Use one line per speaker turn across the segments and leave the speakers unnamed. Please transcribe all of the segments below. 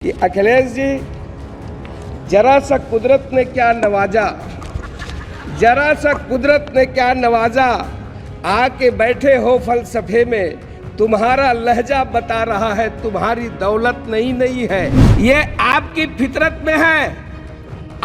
कि अखिलेश जी जरा सा कुदरत ने क्या नवाजा, जरा सा कुदरत ने क्या नवाजा, आके बैठे हो फलसफे में, तुम्हारा लहजा बता रहा है तुम्हारी दौलत नहीं है। ये आपकी फितरत में है।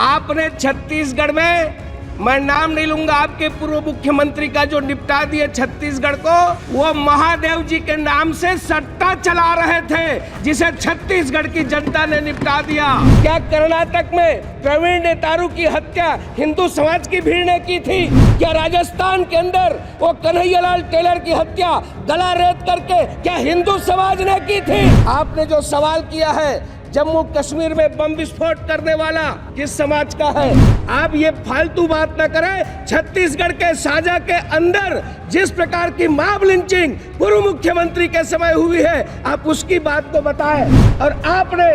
आपने छत्तीसगढ़ में, मैं नाम नहीं लूंगा, आपके पूर्व मुख्यमंत्री का जो निपटा दिए छत्तीसगढ़ को, वो महादेव जी के नाम से सट्टा चला रहे थे जिसे छत्तीसगढ़ की जनता ने निपटा दिया। क्या कर्नाटक में प्रवीण नेतारू की हत्या हिंदू समाज की भीड़ ने की थी? क्या राजस्थान के अंदर वो कन्हैयालाल टेलर की हत्या गला रेत करके क्या हिंदू समाज ने की थी? आपने जो सवाल किया है जम्मू कश्मीर में बम विस्फोट करने वाला किस समाज का है? आप ये फालतू बात न करें। छत्तीसगढ़ के साजा के अंदर जिस प्रकार की मॉब लिंचिंग पूर्व मुख्यमंत्री के समय हुई है, आप उसकी बात को बताएं। और आपने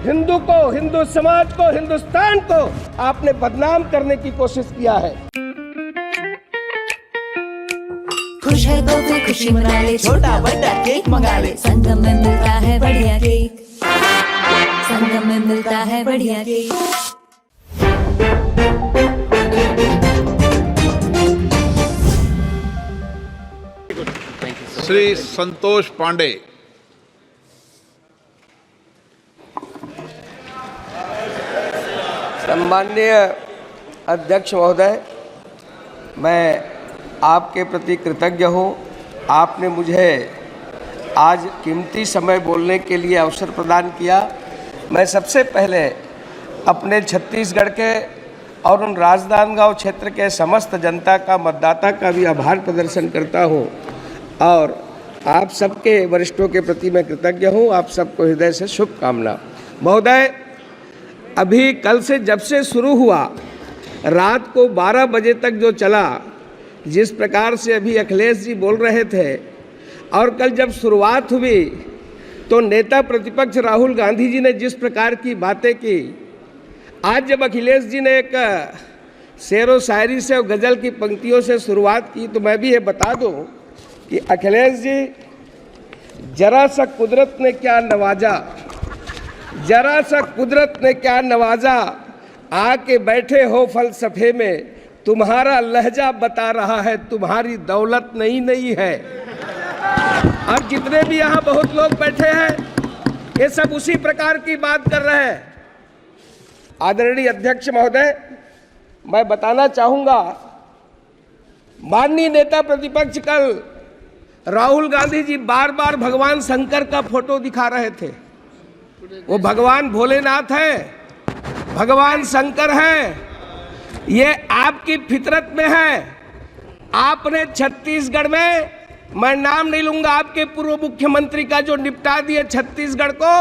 हिंदू को, हिंदू समाज को, हिंदुस्तान को आपने बदनाम करने की कोशिश किया है।
खुश है तो फिर खुशी मना ले, छोटा बड़ा केक मंगा ले, संगम में मिलता है बढ़िया केक, संगम में मिलता है बढ़िया केक।
श्री संतोष पांडे।
सम्माननीय अध्यक्ष महोदय, मैं आपके प्रति कृतज्ञ हूँ। आपने मुझे आज कीमती समय बोलने के लिए अवसर प्रदान किया। मैं सबसे पहले अपने छत्तीसगढ़ के और उन राजनांदगांव क्षेत्र के समस्त जनता का, मतदाता का भी आभार प्रदर्शन करता हूँ और आप सबके वरिष्ठों के प्रति मैं कृतज्ञ हूँ। आप सबको हृदय से शुभकामना। महोदय, अभी कल से जब से शुरू हुआ, रात को 12 बजे तक जो चला, जिस प्रकार से अभी अखिलेश जी बोल रहे थे, और कल जब शुरुआत हुई तो नेता प्रतिपक्ष राहुल गांधी जी ने जिस प्रकार की बातें की, आज जब अखिलेश जी ने एक शेरो शायरी से और गज़ल की पंक्तियों से शुरुआत की, तो मैं भी ये बता दूं कि अखिलेश जी जरा सा कुदरत ने क्या नवाजा, जरा सा कुदरत ने क्या नवाजा, आके बैठे हो फलसफे में, तुम्हारा लहजा बता रहा है तुम्हारी दौलत नहीं है। और जितने भी यहाँ बहुत लोग बैठे हैं, ये सब उसी प्रकार की बात कर रहे हैं। आदरणीय अध्यक्ष महोदय, मैं बताना चाहूँगा, माननीय नेता प्रतिपक्ष कल राहुल गांधी जी बार बार भगवान शंकर का फोटो दिखा रहे थे। वो भगवान भोलेनाथ है, भगवान शंकर है। ये आपकी फितरत में है। आपने छत्तीसगढ़ में, मैं नाम नहीं लूंगा, आपके पूर्व मुख्यमंत्री का जो निपटा दिए छत्तीसगढ़ को,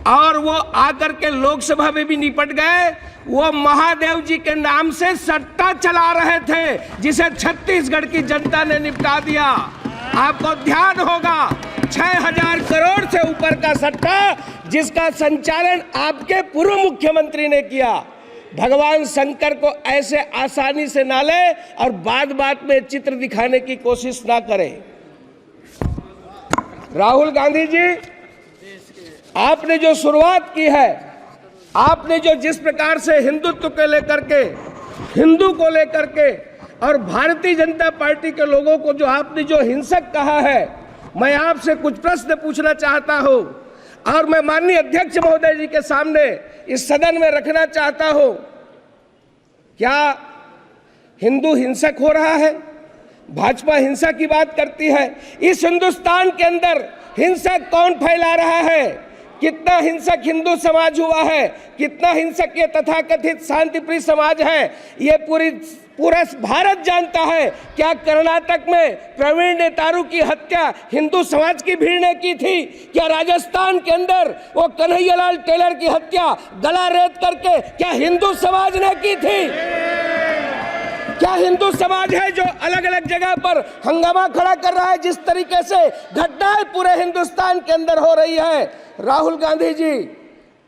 और वो आकर के लोकसभा में भी निपट गए, वो महादेव जी के नाम से सट्टा चला रहे थे जिसे छत्तीसगढ़ की जनता ने निपटा दिया। आपको ध्यान होगा, 6000 करोड़ से ऊपर का सट्टा जिसका संचालन आपके पूर्व मुख्यमंत्री ने किया। भगवान शंकर को ऐसे आसानी से ना ले और बात बात में चित्र दिखाने की कोशिश ना करें। राहुल गांधी जी, आपने जो शुरुआत की है, आपने जो जिस प्रकार से हिंदुत्व को लेकर के, हिंदू को लेकर के और भारतीय जनता पार्टी के लोगों को जो आपने जो हिंसक कहा है, मैं आपसे कुछ प्रश्न पूछना चाहता हूं और मैं माननीय अध्यक्ष महोदय जी के सामने इस सदन में रखना चाहता हूं। क्या हिंदू हिंसक हो रहा है? भाजपा हिंसा की बात करती है। इस हिंदुस्तान के अंदर हिंसक कौन फैला रहा है? कितना हिंसक हिंदू समाज हुआ है, कितना हिंसक ये तथाकथित शांतिप्रिय समाज है, ये पूरा भारत जानता है। क्या कर्नाटक में प्रवीण नेतारू की हत्या हिंदू समाज की भीड़ ने की थी? क्या राजस्थान के अंदर वो कन्हैयालाल टेलर की हत्या गला रेत करके क्या हिंदू समाज ने की थी? क्या हिंदू समाज है जो अलग अलग जगह पर हंगामा खड़ा कर रहा है? जिस तरीके से घटनाएं पूरे हिंदुस्तान के अंदर हो रही है। राहुल गांधी जी,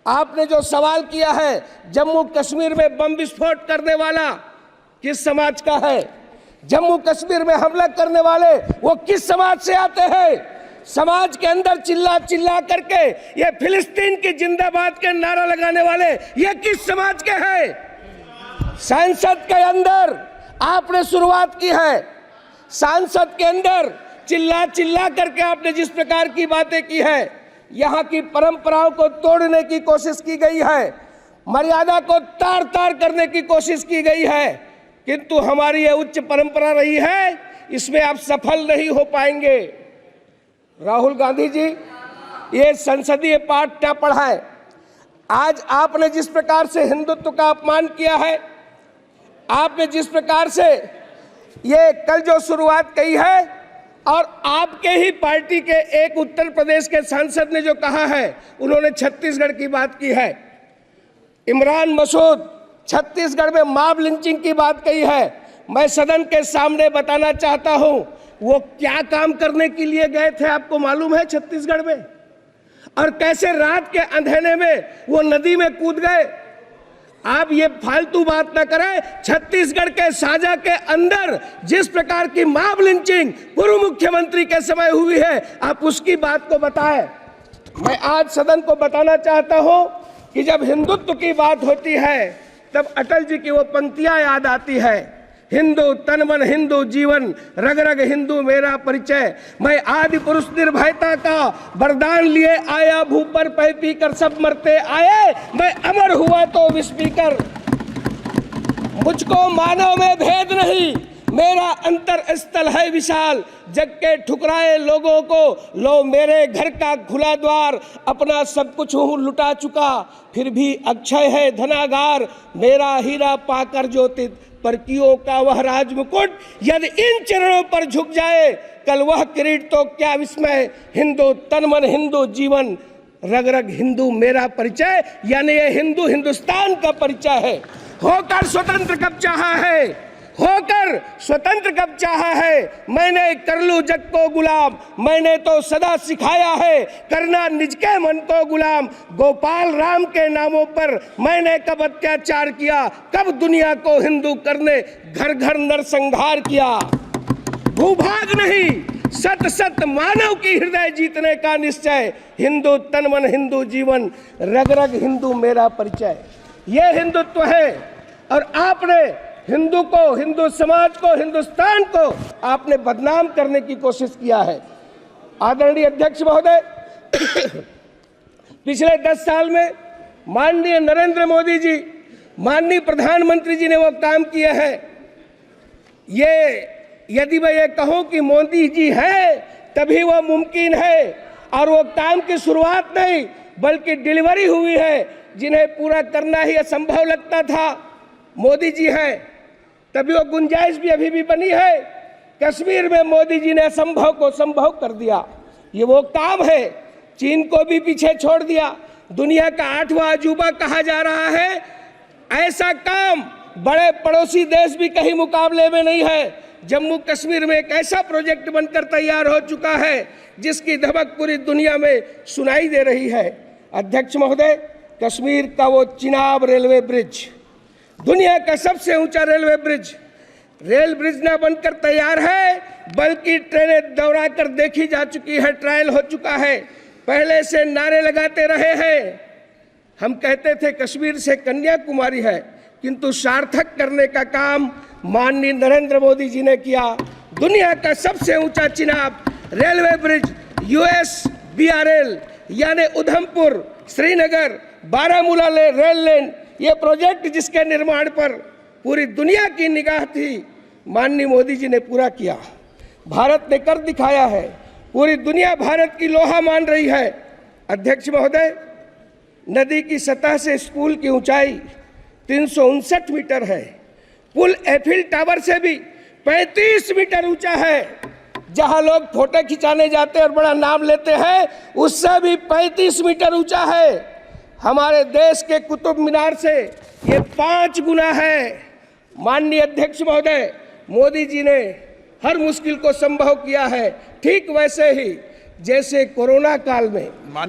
आपने जो सवाल किया है, जम्मू कश्मीर में बम विस्फोट करने वाला किस समाज का है? जम्मू कश्मीर में हमला करने वाले वो किस समाज से आते हैं? समाज के अंदर चिल्ला चिल्ला करके ये फिलिस्तीन की जिंदाबाद के नारा लगाने वाले ये किस समाज के हैं? संसद के अंदर आपने शुरुआत की है, संसद के अंदर चिल्ला चिल्ला करके आपने जिस प्रकार की बातें की है, यहाँ की परंपराओं को तोड़ने की कोशिश की गई है, मर्यादा को तार तार करने की कोशिश की गई है, किंतु हमारी यह उच्च परंपरा रही है, इसमें आप सफल नहीं हो पाएंगे। राहुल गांधी जी, ये संसदीय पाठ न पढ़ाएं। आज आपने जिस प्रकार से हिंदुत्व का अपमान किया है, आपने जिस प्रकार से ये कल जो शुरुआत की है, और आपके ही पार्टी के एक उत्तर प्रदेश के सांसद ने जो कहा है, उन्होंने छत्तीसगढ़ की बात की है। इमरान मसूद छत्तीसगढ़ में मॉब लिंचिंग की बात कही है। मैं सदन के सामने बताना चाहता हूं, वो क्या काम करने के लिए गए थे आपको मालूम है छत्तीसगढ़ में? और कैसे रात के अंधेरे में वो नदी में कूद गए। आप ये फालतू बात ना करें। छत्तीसगढ़ के साजा के अंदर जिस प्रकार की मॉब लिंचिंग पूर्व मुख्यमंत्री के समय हुई है, आप उसकी बात को बताएं। मैं आज सदन को बताना चाहता हूं कि जब हिंदुत्व की बात होती है, तब अटल जी की वो पंक्तियां याद आती है, हिंदू तन मन हिंदू जीवन, रग रग हिंदू मेरा परिचय। मैं आदि पुरुष निर्भयता का वरदान लिए आया, भू पर पै पी कर सब मरते आए, मैं अमर हुआ तो विष पीकर। मुझको मानव में भेद नहीं, मेरा अंतर स्थल है विशाल, जग के ठुकराए लोगों को लो मेरे घर का खुला द्वार। अपना सब कुछ हूँ लुटा चुका, फिर भी अक्षय है धनागार, मेरा हीरा पाकर ज्योतित परकियों का वह राज मुकुट। यदि इन चरणों पर झुक जाए कल वह किरीट तो क्या विस्मय। हिंदू तन मन हिंदू जीवन, रग रग हिंदू मेरा परिचय। यानी ये हिंदू हिंदुस्तान का परिचय है। होकर स्वतंत्र कब चाहा है, होकर स्वतंत्र कब चाहा है, मैंने कर लूं जग को गुलाम। मैंने तो सदा सिखाया है करना निज के मन को गुलाम। गोपाल राम के नामों पर मैंने कब अत्याचार किया, कब दुनिया को हिंदू करने घर घर नरसंहार किया। भूभाग नहीं सत सत मानव की हृदय जीतने का निश्चय। हिंदू तन मन हिंदू जीवन, रग रग हिंदू मेरा परिचय। ये हिंदुत्व है। और आपने हिंदू को, हिंदू समाज को, हिंदुस्तान को आपने बदनाम करने की कोशिश किया है। आदरणीय अध्यक्ष महोदय, पिछले 10 साल में माननीय नरेंद्र मोदी जी, माननीय प्रधानमंत्री जी ने वो काम किए हैं। ये यदि मैं ये कहूँ कि मोदी जी है तभी वो मुमकिन है, और वो काम की शुरुआत नहीं बल्कि डिलीवरी हुई है, जिन्हें पूरा करना ही असंभव लगता था। मोदी जी हैं तभी वो गुंजाइश भी अभी भी बनी है। कश्मीर में मोदी जी ने असंभव को संभव कर दिया। ये वो काम है। चीन को भी पीछे छोड़ दिया, दुनिया का 8वां अजूबा कहा जा रहा है। ऐसा काम बड़े पड़ोसी देश भी कहीं मुकाबले में नहीं है। जम्मू कश्मीर में एक ऐसा प्रोजेक्ट बनकर तैयार हो चुका है जिसकी धमक पूरी दुनिया में सुनाई दे रही है। अध्यक्ष महोदय, कश्मीर का वो चिनाब रेलवे ब्रिज, दुनिया का सबसे ऊंचा रेल ब्रिज न बनकर तैयार है बल्कि ट्रेनें दौड़ा कर देखी जा चुकी है, ट्रायल हो चुका है। पहले से नारे लगाते रहे हैं। हम कहते थे कश्मीर से कन्याकुमारी है, किंतु सार्थक करने का काम माननीय नरेंद्र मोदी जी ने किया। दुनिया का सबसे ऊंचा चिनाब रेलवे ब्रिज, USBRL यानी उधमपुर श्रीनगर बारामूला रेल लाइन, ये प्रोजेक्ट जिसके निर्माण पर पूरी दुनिया की निगाह थी, माननीय मोदी जी ने पूरा किया। भारत ने कर दिखाया है। पूरी दुनिया भारत की लोहा मान रही है। अध्यक्ष महोदय, नदी की सतह से इस पुल की ऊंचाई 359 मीटर है। पुल एफिल टावर से भी 35 मीटर ऊंचा है। जहां लोग फोटो खिंचाने जाते हैं और बड़ा नाम लेते हैं, उससे भी 35 मीटर ऊंचा है। हमारे देश के कुतुब मीनार से ये 5 गुना है। माननीय अध्यक्ष महोदय, मोदी जी ने हर मुश्किल को संभव किया है। ठीक वैसे ही जैसे कोरोना काल में,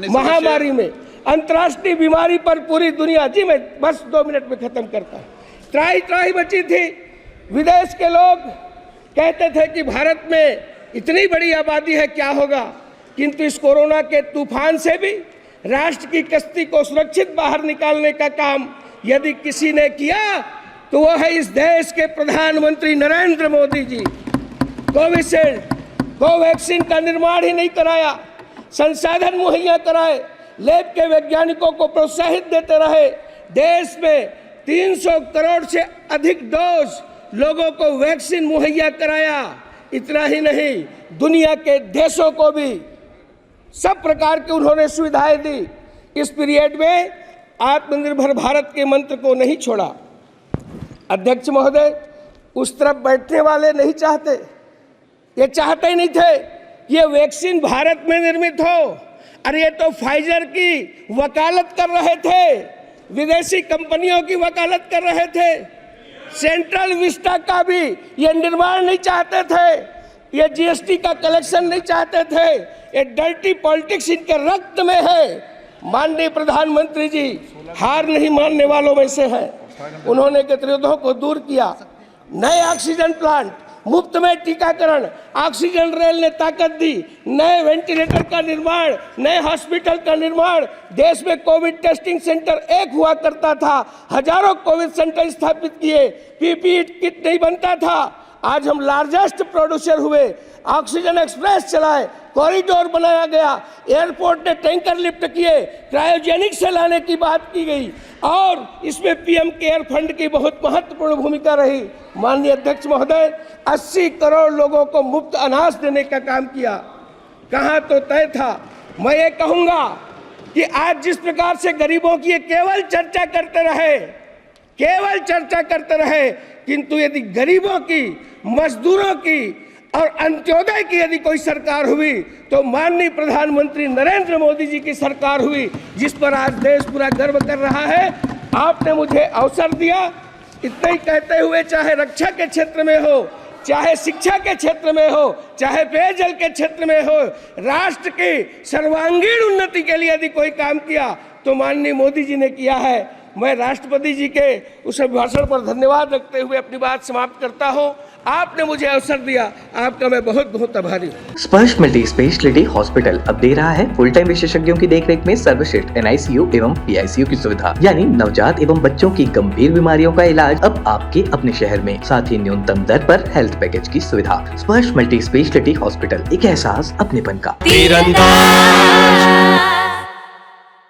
महामारी में, अंतर्राष्ट्रीय बीमारी पर पूरी दुनिया, जी मैं बस 2 मिनट में खत्म करता हूँ, त्राही त्राही बची थी। विदेश के लोग कहते थे कि भारत में इतनी बड़ी आबादी है, क्या होगा। किंतु इस कोरोना के तूफान से भी राष्ट्र की कश्ती को सुरक्षित बाहर निकालने का काम यदि किसी ने किया तो वो है इस देश के प्रधानमंत्री नरेंद्र मोदी जी। कोविशील्ड, कोवैक्सीन का निर्माण ही नहीं कराया, संसाधन मुहैया कराए, लैब के वैज्ञानिकों को प्रोत्साहित देते रहे, देश में 300 करोड़ से अधिक डोज लोगों को वैक्सीन मुहैया कराया। इतना ही नहीं, दुनिया के देशों को भी सब प्रकार की उन्होंने सुविधाएं दी। इस पीरियड में आत्मनिर्भर भारत के मंत्र को नहीं छोड़ा। अध्यक्ष महोदय, उस तरफ बैठने वाले नहीं चाहते, ये चाहते ही नहीं थे कि ये वैक्सीन भारत में निर्मित हो। अरे ये तो फाइजर की वकालत कर रहे थे, विदेशी कंपनियों की वकालत कर रहे थे। सेंट्रल विस्टा का भी ये निर्माण नहीं चाहते थे, ये जीएसटी का कलेक्शन नहीं चाहते थे। ये डर्टी पॉलिटिक्स इनके रक्त में है। माननीय प्रधानमंत्री जी हार नहीं मानने वालों में से है। उन्होंने गतिरोधों को दूर किया, नए ऑक्सीजन प्लांट, मुफ्त में टीकाकरण, ऑक्सीजन रेल ने ताकत दी, नए वेंटिलेटर का निर्माण, नए हॉस्पिटल का निर्माण। देश में कोविड टेस्टिंग सेंटर एक हुआ करता था, हजारों कोविड सेंटर स्थापित किए, पीपीई किट नहीं बनता था। आज हम लार्जेस्ट प्रोड्यूसर हुए, ऑक्सीजन एक्सप्रेस चलाए, कॉरिडोर बनाया गया, एयरपोर्ट ने टैंकर लिफ्ट किए, क्रायोजेनिक से लाने की बात की गई और इसमें पीएम केयर फंड की बहुत महत्वपूर्ण भूमिका रही। माननीय अध्यक्ष महोदय, 80 करोड़ लोगों को मुफ्त अनाज देने का काम किया। कहाँ तो तय था। मैं ये कहूँगा कि आज जिस प्रकार से गरीबों की केवल चर्चा करते रहे, किंतु यदि गरीबों की, मजदूरों की और अंत्योदय की यदि कोई सरकार हुई तो माननीय प्रधानमंत्री नरेंद्र मोदी जी की सरकार हुई, जिस पर आज देश पूरा गर्व कर रहा है। आपने मुझे अवसर दिया। इतना ही कहते हुए, चाहे रक्षा के क्षेत्र में हो, चाहे शिक्षा के क्षेत्र में हो, चाहे पेयजल के क्षेत्र में हो, राष्ट्र की सर्वांगीण उन्नति के लिए यदि कोई काम किया तो माननीय मोदी जी ने किया है। मैं राष्ट्रपति जी के उस भाषण पर धन्यवाद रखते हुए अपनी बात समाप्त करता हूं। आपने मुझे अवसर दिया, आपका मैं बहुत बहुत आभारी हूँ।
स्पर्श मल्टी स्पेशलिटी हॉस्पिटल अब दे रहा है फुल टाइम विशेषज्ञों की देखरेख में सर्वश्रेष्ठ NICU एवं PICU की सुविधा, यानी नवजात एवं बच्चों की गंभीर बीमारियों का इलाज अब आपके अपने शहर में, साथ ही न्यूनतम दर पर हेल्थ पैकेज की सुविधा। स्पर्श मल्टी स्पेशलिटी हॉस्पिटल, एक एहसास अपनेपन का।